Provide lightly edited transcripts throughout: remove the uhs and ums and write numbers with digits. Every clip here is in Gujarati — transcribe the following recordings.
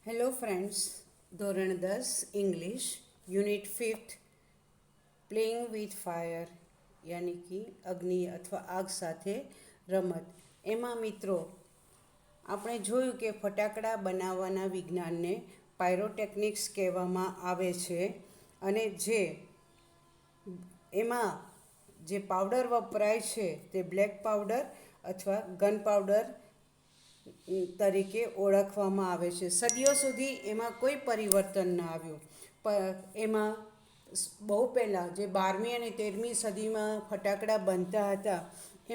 હેલો ફ્રેન્ડ્સ, ધોરણ 10 English unit 5th playing with fire યાની કે અગ્નિ અથવા આગ સાથે રમત. એમાં મિત્રો આપણે જોયું કે ફટાકડા બનાવવાના વિજ્ઞાનને પાયરોટેકનિક્સ કહેવામાં આવે છે અને એમાં જે પાવડર વપરાય છે તે બ્લેક પાવડર અથવા ગન પાવડર તરીકે ઓળખવામાં આવે છે. સદીઓ સુધી એમાં કોઈ પરિવર્તન ન આવ્યું. એમાં બહુ પહેલાં જે 12મી અને 13મી સદીમાં ફટાકડા બનતા હતા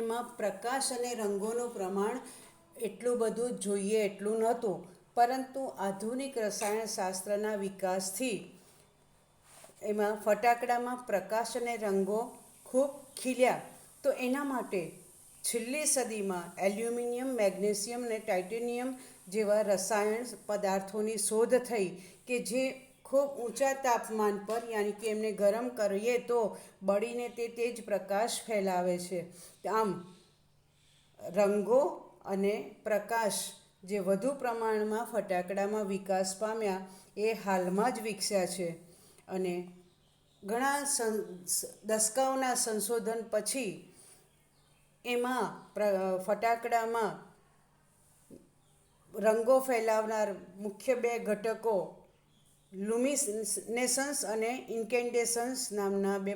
એમાં પ્રકાશ અને રંગોનું પ્રમાણ એટલું બધું જોઈએ એટલું નહોતું, પરંતુ આધુનિક રસાયણશાસ્ત્રના વિકાસથી એમાં ફટાકડામાં પ્રકાશ અને રંગો ખૂબ ખીલ્યા. તો એના માટે છેલ્લી સદીમાં એલ્યુમિનિયમ, મેગ્નેશિયમ અને ટાઇટેનિયમ જેવા રસાયણ પદાર્થોની શોધ થઈ કે જે ખૂબ ઊંચા તાપમાન પર યાની કે એમને ગરમ કરીએ તો બળીને તે જ પ્રકાશ ફેલાવે છે. આમ રંગો અને પ્રકાશ જે વધુ પ્રમાણમાં ફટાકડામાં વિકાસ પામ્યા એ હાલમાં જ વિકસ્યા છે અને ઘણા દસકાઓના સંશોધન પછી એમાં ફટાકડામાં રંગો ફેલાવનાર મુખ્ય બે ઘટકો લ્યુમિનેસન્સ અને ઇન્કેન્ડેસન્સ નામના બે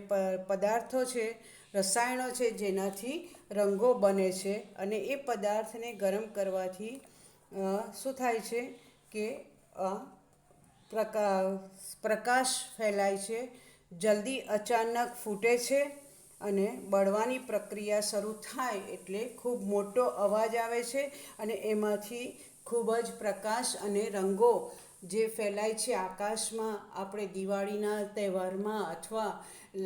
પદાર્થો છે, રસાયણો છે જેનાથી રંગો બને છે અને એ પદાર્થને ગરમ કરવાથી શું થાય છે કે પ્રકાશ ફેલાય છે, જલ્દી અચાનક ફૂટે છે અને બળવાની પ્રક્રિયા શરૂ થાય એટલે ખૂબ મોટો અવાજ આવે છે અને એમાંથી ખૂબ જ પ્રકાશ અને રંગો જે ફેલાય છે આકાશમાં. આપણે દિવાળીના તહેવારમાં અથવા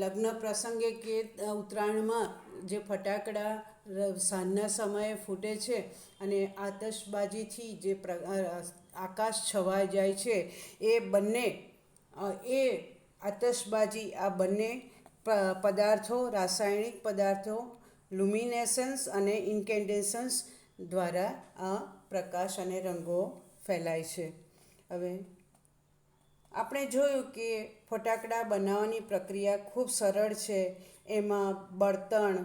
લગ્ન પ્રસંગે કે ઉત્તરાયણમાં જે ફટાકડા સાંજના સમયે ફૂટે છે અને આતશબાજીથી જે આકાશ છવાઈ જાય છે એ આતશબાજી આ બંને પદાર્થો, રાસાયણિક પદાર્થો લ્યુમિનેસન્સ અને ઇન્કેન્ડેસન્સ દ્વારા આ પ્રકાશ અને રંગો ફેલાય છે. હવે આપણે જોયું કે ફટાકડા બનાવવાની પ્રક્રિયા ખૂબ સરળ છે. એમાં બળતણ,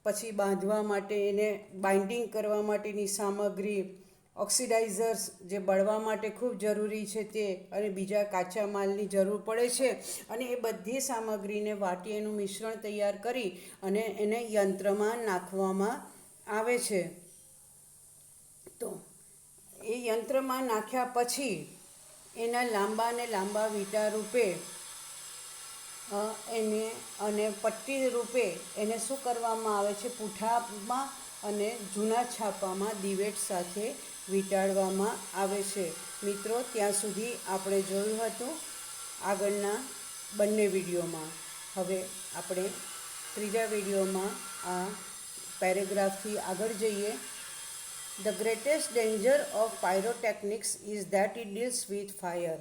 પછી બાંધવા માટે એને બાઇન્ડિંગ કરવા માટેની સામગ્રી, ઓક્સિડાઇઝર્સ જે બળવા માટે ખૂબ જરૂરી છે તે, અને બીજા કાચા માલની જરૂર પડે છે અને એ બધી સામગ્રીને વાટી એનું મિશ્રણ તૈયાર કરી અને એને યંત્રમાં નાખવામાં આવે છે. તો એ યંત્રમાં નાખ્યા પછી એના લાંબા વીંટા રૂપે એને અને પટ્ટી રૂપે એને શું કરવામાં આવે છે, પૂંઠામાં અને જૂના છાપામાં દિવેટ સાથે વીંટાળવામાં આવે છે. મિત્રો, ત્યાં સુધી આપણે જોયું હતું આગળના બંને વિડીયોમાં. હવે આપણે ત્રીજા વિડીયોમાં આ પેરેગ્રાફથી આગળ જઈએ. The greatest danger of pyrotechnics is that it deals with fire.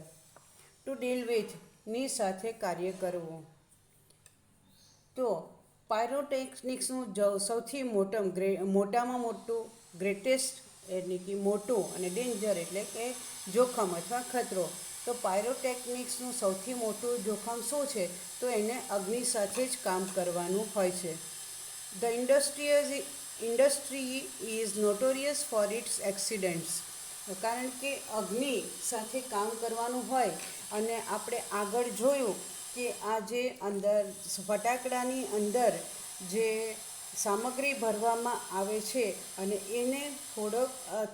To deal with ની સાથે કાર્ય કરવું. તો પાયરોટેકનિક્સનું સૌથી મોટામાં મોટું ગ્રેટેસ્ટ એટલે કે મોટું અને ડેન્જર એટલે કે જોખમ અથવા ખતરો. તો પાયરોટેકનિક્સનું સૌથી મોટું જોખમ શું છે? તો એને અગ્નિ સાથે જ કામ કરવાનું હોય છે. The industry is notorious for its accidents. કારણ કે અગ્નિ સાથે કામ કરવાનું હોય અને આપણે આગળ જોયું કે આ જે અંદર ફટાકડાની અંદર જે સામગ્રી ભરવામાં આવે છે અને એને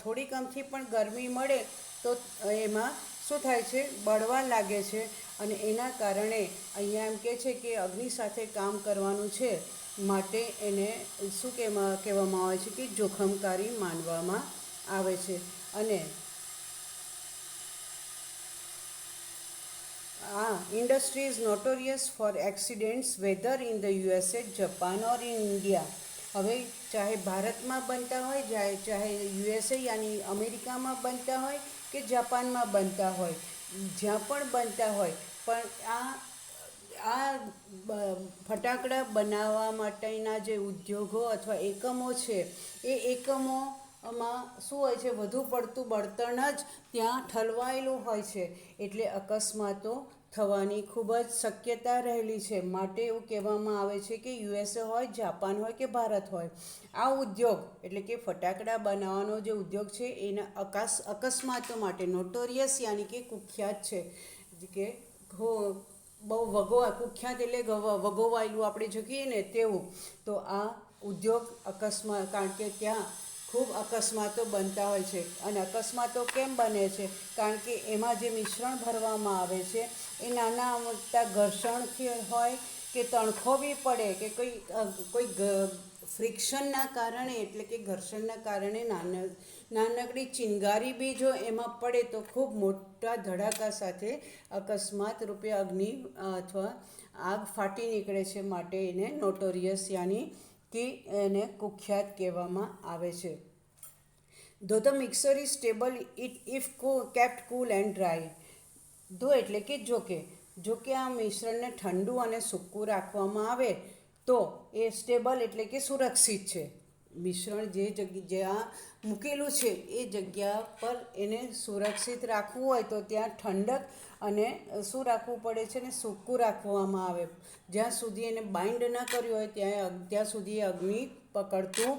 થોડીક અમથી પણ ગરમી મળે તો એમાં શું થાય છે, બળવા લાગે છે અને એના કારણે અહીંયા એમ કહે છે કે અગ્નિ સાથે કામ કરવાનું છે માટે એને શું કહેવામાં આવે છે કે જોખમકારી માનવામાં આવે છે. અને industry is notorious for accidents whether in the USA, Japan or in India. હવે ચાહે ભારતમાં બનતા હોય, ચાહે યુએસએ યાની અમેરિકામાં બનતા હોય કે જાપાનમાં બનતા હોય, જ્યાં પણ બનતા હોય, પણ આ ફટાકડા બનાવવા માટેના જે ઉદ્યોગો અથવા એકમો છે એ એકમો આમાં શું હોય છે, વધુ પડતું બળતણ જ ત્યાં ઠલવાયેલું હોય છે, એટલે અકસ્માતો થવાની ખૂબ જ શક્યતા રહેલી છે. માટે એવું કહેવામાં આવે છે કે યુએસએ હોય, જાપાન હોય કે ભારત હોય, આ ઉદ્યોગ એટલે કે ફટાકડા બનાવવાનો જે ઉદ્યોગ છે એના અકસ્માતો માટે નોટોરિયસ યાની કે કુખ્યાત છે. કે બહુ કુખ્યાત એટલે વગોવાયેલું આપણે જો કહીએ ને તેવું. તો આ ઉદ્યોગ અકસ્માત, કારણ કે ત્યાં ખૂબ અકસ્માતો બનતા હોય છે. અને અકસ્માતો કેમ બને છે? કારણ કે એમાં જે મિશ્રણ ભરવામાં આવે છે એ નાના મોટા ઘર્ષણથી હોય કે તણખો બી પડે કે કોઈ ફ્રિક્શનના કારણે, એટલે કે ઘર્ષણના કારણે નાનકડી ચિનગારી બી જો એમાં પડે તો ખૂબ મોટા ધડાકા સાથે અકસ્માત રૂપે અગ્નિ અથવા આગ ફાટી નીકળે છે. માટે એને નોટોરિયસ યાની કે એને કુખ્યાત કહેવામાં આવે છે. ધો the mixer is stable if kept cool and dry. ધો એટલે કે જોકે આ મિશ્રણને ઠંડુ અને સૂકું રાખવામાં આવે તો એ સ્ટેબલ એટલે કે સુરક્ષિત છે. મિશ્રણ જે જ્યાં મૂકેલું છે એ જગ્યા પર એને સુરક્ષિત રાખવું હોય તો ત્યાં ઠંડક અને શું રાખવું પડે છે ને સૂકું રાખવામાં આવે. જ્યાં સુધી એને બાઇન્ડ ન કર્યું હોય ત્યાં સુધી અગ્નિ પકડતું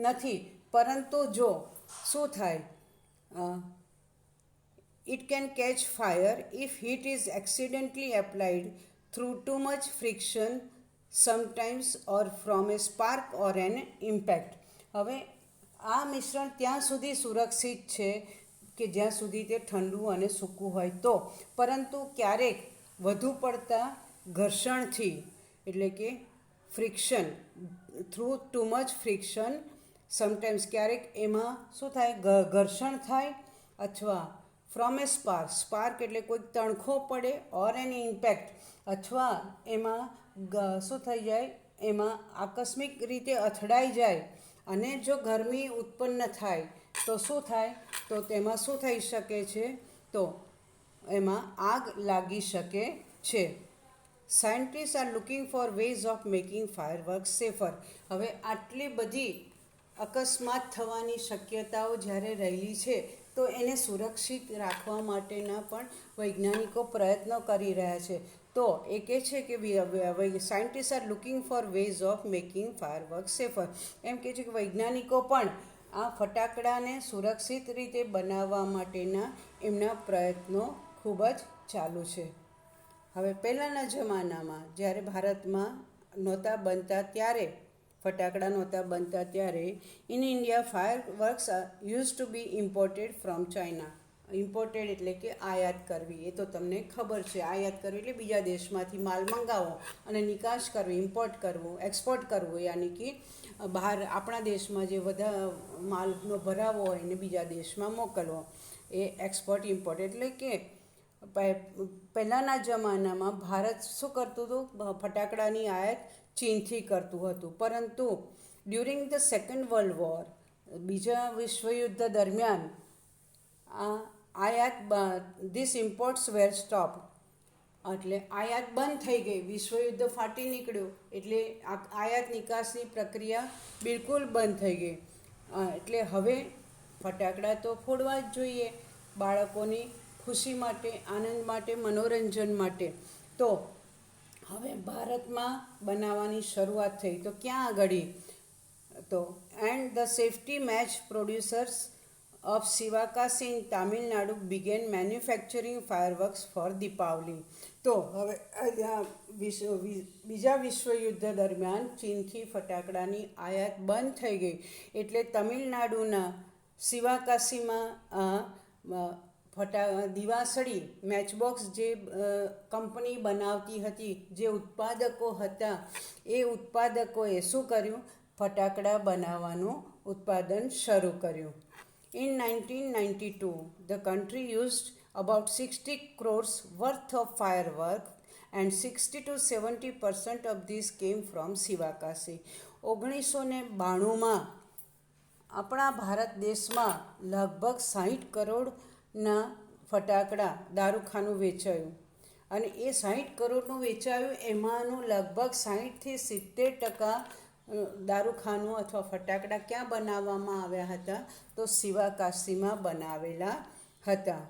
નથી. પરંતુ જો શું થાય, it can catch fire if heat is accidentally applied through too much friction, sometimes or from a spark or an impact. હવે આ મિશ્રણ ત્યાં સુધી સુરક્ષિત છે કે જ્યાં સુધી તે ઠંડુ અને સૂકું હોય તો, પરંતુ ક્યારેક વધુ પડતા ઘર્ષણથી, એટલે કે friction, through too much friction, sometimes ક્યારેક એમાં શું થાય, ઘર્ષણ થાય, અથવા ફ્રોમ એ સ્પાર્ક એટલે કોઈક તણખો પડે, ઓર એન ઇમ્પેક્ટ અથવા એમાં શું થઈ જાય, એમાં આકસ્મિક રીતે અથડાઈ જાય અને જો ગરમી ઉત્પન્ન થાય તો શું થાય, તો તેમાં શું થઈ શકે છે, તો એમાં આગ લાગી શકે છે. Scientist are looking for ways of making fireworks safer. હવે આટલી બધી અકસ્માત થવાની શક્યતાઓ જ્યારે રહેલી છે તો એને સુરક્ષિત રાખવા માટેના પણ વૈજ્ઞાનિકો પ્રયત્નો કરી રહ્યા છે. તો એ કહે છે કે scientist are looking for ways of making fireworks safer. એમ કહે છે કે વૈજ્ઞાનિકો પણ આ ફટાકડાને સુરક્ષિત રીતે બનાવવા માટેના એમના પ્રયત્નો ખૂબ જ ચાલુ છે. હવે પહેલાંના જમાનામાં જ્યારે ભારતમાં નહોતા બનતા ત્યારે, ફટાકડા નહોતા બનતા ત્યારે, in India fireworks use to be imported from China. Imported એટલે કે આયાત કરવી, એ તો તમને ખબર છે. આયાત કરવી એટલે બીજા દેશમાંથી માલ મંગાવો અને નિકાસ કરવી, ઇમ્પોર્ટ કરવું, એક્સપોર્ટ કરવું, યાની કે બહાર આપણા દેશમાં જે બધા માલનો ભરાવો હોય એને બીજા દેશમાં મોકલવો, એ એક્સપોર્ટ ઇમ્પોર્ટ. એટલે કે પહેલાંના જમાનામાં ભારત શું કરતું હતું, ફટાકડાની આયાત ચીનથી કરતું હતું. પરંતુ during the second world war, બીજા વિશ્વયુદ્ધ દરમિયાન ધીસ ઇમ્પોર્ટ્સ વેર સ્ટોપ, એટલે આયાત બંધ થઈ ગઈ. વિશ્વયુદ્ધ ફાટી નીકળ્યું એટલે આયાત નિકાસની પ્રક્રિયા બિલકુલ બંધ થઈ ગઈ. એટલે હવે ફટાકડા તો ફોડવા જ જોઈએ બાળકોની ખુશી માટે, આનંદ માટે, મનોરંજન માટે. તો હવે ભારતમાં બનાવવાની શરૂઆત થઈ. તો ક્યાં આગળ, તો and the safety match producers of Sivakasi in Tamil Nadu began manufacturing fireworks for Deepavali. તો હવે બીજા વિશ્વયુદ્ધ દરમિયાન ચીનથી ફટાકડાની આયાત બંધ થઈ ગઈ એટલે તમિલનાડુના શિવાકાશીમાં દિવાસળી મેચબોક્સ જે કંપની બનાવતી હતી, જે ઉત્પાદકો હતા, એ ઉત્પાદકોએ શું કર્યું, ફટાકડા બનાવવાનું ઉત્પાદન શરૂ કર્યું. In 1992, the country used about 60 crores worth of fireworks and 60 to 70% of these came from Sivakasi. 1992માં આપણા ભારત દેશમાં લગભગ 60 કરોડના ફટાકડા દારૂખાનું વેચાયું. અને એ 60 કરોડનું વેચાયું, એમાંનું લગભગ 60થી 70% દારૂખાનું અથવા ફટાકડા ક્યાં બનાવવામાં આવ્યા હતા? તો શિવાકાશીમાં બનાવેલા હતા.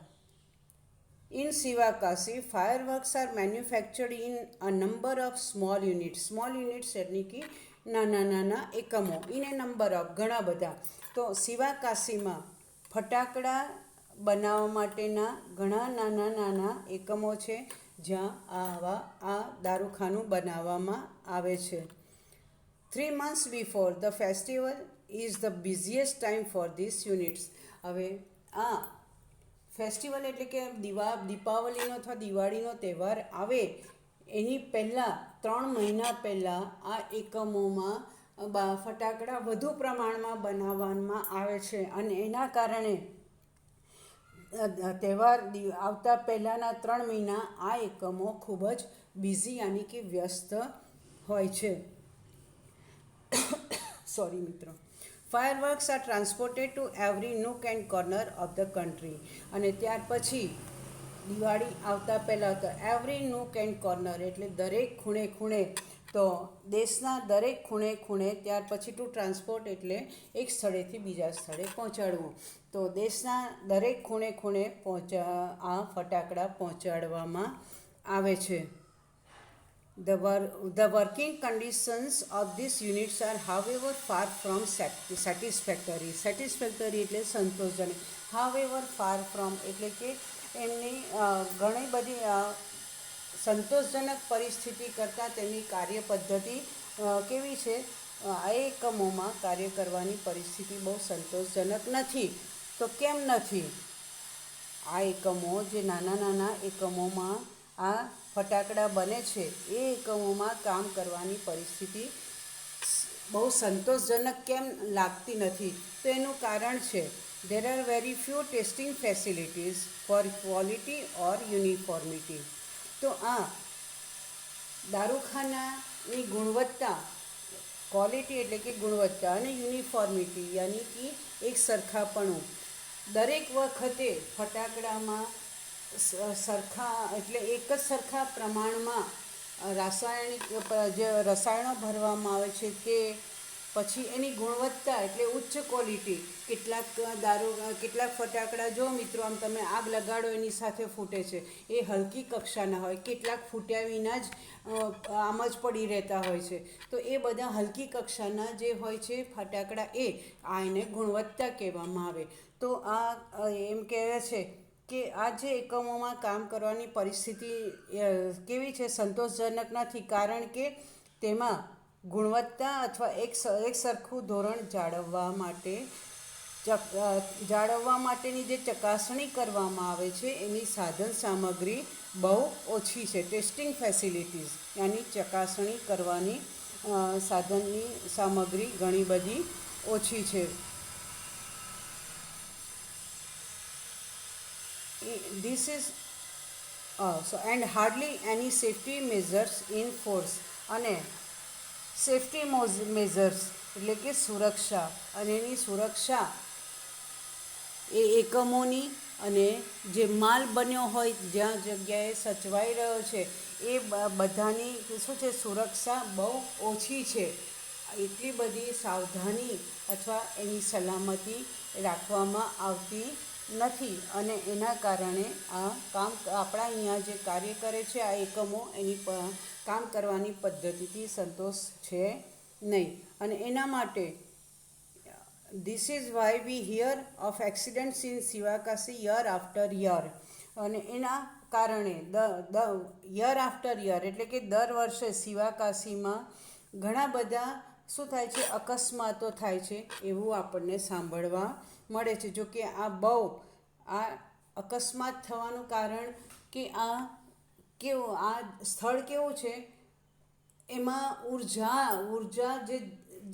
In Sivakasi, fireworks are manufactured in a number of small units. Small units એટલે કે નાના નાના એકમો. In a number of ઘણા બધા. તો શિવાકાશીમાં ફટાકડા બનાવવા માટેના ઘણા નાના નાના એકમો છે જ્યાં આ દારૂખાનું બનાવવામાં આવે છે. 3 months before the festival is the busiest time for these units. હવે આ ફેસ્ટિવલ એટલે કે દીપાવલીનો અથવા દિવાળીનો તહેવાર આવે એની પહેલાં 3 મહિના પહેલાં આ એકમોમાં ફટાકડા વધુ પ્રમાણમાં બનાવવામાં આવે છે અને એના કારણે તહેવાર આવતા પહેલાંના 3 મહિના આ એકમો ખૂબ જ બિઝી યાની કે વ્યસ્ત હોય છે. સોરી મિત્રો. Fireworks are transported to every nook and corner of the country. અને ત્યાર પછી દિવાળી આવતા પહેલાં તો એવરી નૂક એન્ડ કોર્નર એટલે દરેક ખૂણે ખૂણે, તો દેશના દરેક ખૂણે ખૂણે, ત્યાર પછી ટુ ટ્રાન્સપોર્ટ એટલે એક સ્થળેથી બીજા સ્થળે પહોંચાડવું. તો દેશના દરેક ખૂણે ખૂણે આ ફટાકડા પહોંચાડવામાં આવે છે. The working conditions of these units are however far from satisfactory. Satisfactory એટલે સંતોષજનક. However far from એટલે કે એમની ઘણી બધી સંતોષજનક પરિસ્થિતિ કરતાં તેમની કાર્ય પદ્ધતિ કેવી છે? આ એકમોમાં કાર્ય કરવાની પરિસ્થિતિ બહુ સંતોષજનક નથી. તો કેમ નથી? આ એકમો જે નાના નાના એકમોમાં આ ફટાકડા બને છે એ એકમોમાં કામ કરવાની પરિસ્થિતિ બહુ સંતોષજનક કેમ લાગતી નથી? તો એનું કારણ છે there are very few testing facilities for quality or uniformity. તો આ દારૂખાનાની ગુણવત્તા, ક્વોલિટી એટલે કે ગુણવત્તા, અને યુનિફોર્મિટી યાની કે એક સરખાપણું, દરેક વખતે ફટાકડામાં સરખા એટલે એક જ સરખા પ્રમાણમાં રાસાયણિક જે રસાયણો ભરવામાં આવે છે તે, પછી એની ગુણવત્તા એટલે ઉચ્ચ ક્વોલિટી. કેટલાક ફટાકડા જો મિત્રો આમ તમે આગ લગાડો એની સાથે ફૂટે છે, એ હલકી કક્ષાના હોય. કેટલાક ફૂટ્યા વિના જ આમ જ પડી રહેતા હોય છે. તો એ બધા હલકી કક્ષાના જે હોય છે ફટાકડા, એને ગુણવત્તા કહેવામાં આવે. તો આ એમ કહેવાય છે કે આ જે એકમોમાં કામ કરવાની પરિસ્થિતિ કેવી છે? સંતોષજનક નથી. કારણ કે તેમાં ગુણવત્તા અથવા એક સરખું ધોરણ જાળવવા માટેની જે ચકાસણી કરવામાં આવે છે એની સાધન સામગ્રી બહુ ઓછી છે. ટેસ્ટિંગ ફેસિલિટીઝ યાની ચકાસણી કરવાની સાધનની સામગ્રી ઘણી બધી ઓછી છે. This is and hardly any safety measures in force. અને સેફ્ટી મેઝર્સ એટલે કે સુરક્ષા, અને એની સુરક્ષા એ એકમોની અને જે માલ બન્યો હોય જ્યાં જગ્યાએ સચવાઈ રહ્યો છે એ બધાની શું છે? સુરક્ષા બહુ ઓછી છે. એટલી બધી સાવધાની અથવા એની સલામતી રાખવામાં આવતી નથી. અને એના કારણે આ કામ આપણા અહીંયા જે કાર્ય કરે છે આ એકમો, એની કામ કરવાની પદ્ધતિથી સંતોષ છે નહીં. અને એના માટે this is why we here of accidents in Sivakasi year after year. અને એના કારણે યર આફ્ટર યર એટલે કે દર વર્ષે શિવાકાશીમાં ઘણા બધા શું થાય છે? અકસ્માતો થાય છે એવું આપણને સાંભળવા મળે છે. જો કે આ અકસ્માત થવાનું કારણ કે આ સ્થળ કેવું છે? એમાં ઉર્જા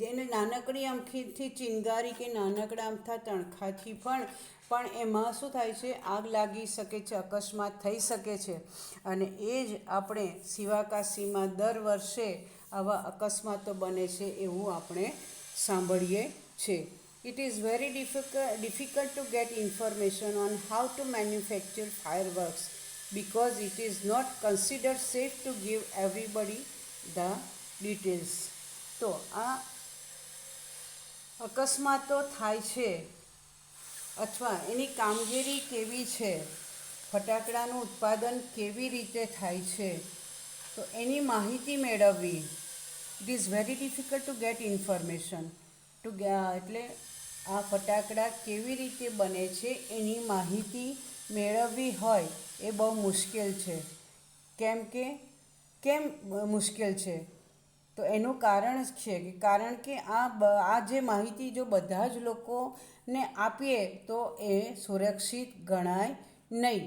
જેને નાનકડી આમથી ચિનગારી કે નાનકડા આમથા તણખાથી પણ એમાં શું થાય છે? આગ લાગી શકે છે, અકસ્માત થઈ શકે છે. અને એ જ આપણે શિવાકાશીમાં દર વર્ષે આવા અકસ્માતો બને છે એવું આપણે સાંભળીએ છીએ. It is very difficult to get information on how to manufacture fireworks because it is not considered safe to give everybody the details. તો આ અકસ્માતો થાય છે અથવા એની કામગીરી કેવી છે, ફટાકડાનું ઉત્પાદન કેવી રીતે થાય છે, તો એની માહિતી મેળવવી. It is very difficult to gate information એટલે આ ફટાકડા કેવી રીતે બને છે એની માહિતી મેળવવી હોય એ બહુ મુશ્કેલ છે. કેમ મુશ્કેલ છે? તો એનું કારણ છે કારણ કે આ જે માહિતી જો બધા જ લોકોને આપીએ તો એ સુરક્ષિત ગણાય નહીં.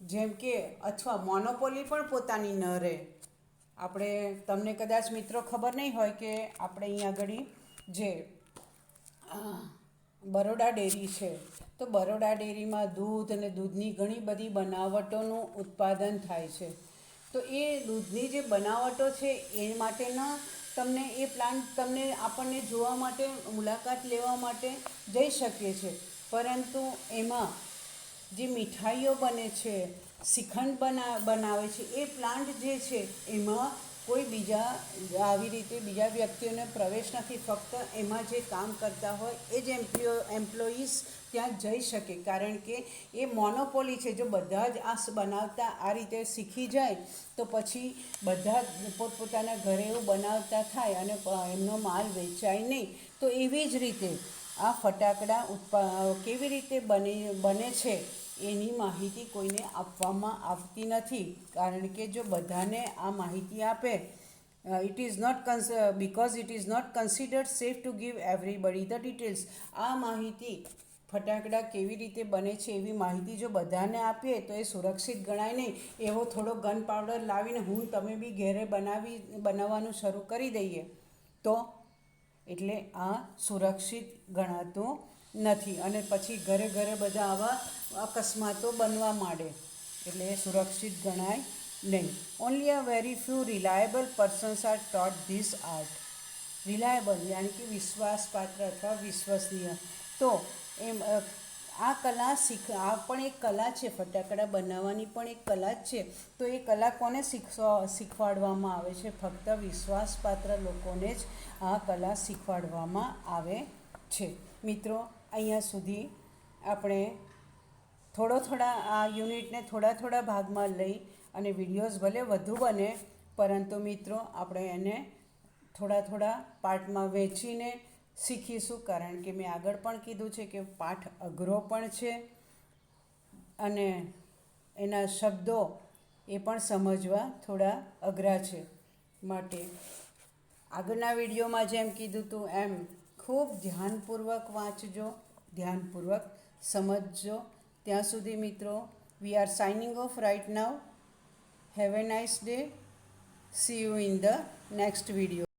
જેમ કે અથવા મોનોપોલી પણ પોતાની ન રહે. તમને કદાચ મિત્રો ખબર નહીં હોય કે આપણે અહીં આગળ જે બરોડા ડેરી છે, તો બરોડા ડેરીમાં દૂધ અને દૂધની ઘણી બધી બનાવટોનું ઉત્પાદન થાય છે. તો એ દૂધની જે બનાવટો છે એ માટેના એ પ્લાન્ટ આપણને જોવા માટે, મુલાકાત લેવા માટે જઈ શકીએ છીએ. પરંતુ એમાં જે મીઠાઈઓ બને છે, શ્રીખંડ બનાવે છે, એ પ્લાન્ટ જે છે એમાં કોઈ આવી રીતે બીજા વ્યક્તિઓને પ્રવેશ નથી. ફક્ત એમાં જે કામ કરતા હોય એ જ એમ્પ્લોઈઝ ત્યાં જઈ શકે. કારણ કે એ મોનોપોલી છે. જો બધા જ આ બનાવતા આ રીતે શીખી જાય તો પછી બધા પોતપોતાના ઘરે એવું બનાવતા થાય અને એમનો માલ વેચાય નહીં. તો એવી જ રીતે આ ફટાકડા કેવી રીતે બને છે એની માહિતી કોઈને આપવામાં આવતી નથી. કારણ કે જો બધાને આ માહિતી આપે, it is not because it is not considered safe to give everybody the details. આ માહિતી ફટાકડા કેવી રીતે બને છે એવી માહિતી જો બધાને આપીએ તો એ સુરક્ષિત ગણાય નહીં. એવો થોડો ગન પાવડર લાવીને તમે બી ઘેરે બનાવવાનું શરૂ કરી દઈએ તો એટલે આ સુરક્ષિત ગણાતું નથી. અને પછી ઘરે ઘરે બધા આવા અકસ્માતો બનવા માંડે, એટલે એ સુરક્ષિત ગણાય નહીં. Only a very few reliable persons are taught this art. Reliable યાની કે વિશ્વાસપાત્ર અથવા વિશ્વસનીય. તો આ પણ એક કલા છે. ફટાકડા બનાવવાની પણ એક કલા જ છે. તો એ કલા કોને શીખવાડવામાં આવે છે? ફક્ત વિશ્વાસપાત્ર લોકોને જ આ કલા શીખવાડવામાં આવે છે. મિત્રો, અહીંયા સુધી આપણે થોડા આ યુનિટને થોડા ભાગમાં લઈ અને વિડીયોઝ ભલે વધુ બને, પરંતુ મિત્રો આપણે એને થોડા પાર્ટમાં વહેંચીને શીખીશું. કારણ કે મેં આગળ પણ કીધું છે કે પાઠ અઘરો પણ છે અને એના શબ્દો એ પણ સમજવા થોડા અઘરા છે. માટે આગળના વિડીયોમાં જેમ કીધું હતું એમ ખૂબ ધ્યાનપૂર્વક વાંચજો, ધ્યાનપૂર્વક સમજજો. ત્યાં સુધી મિત્રો, we are signing off right now. Have a nice day. See you in the next video.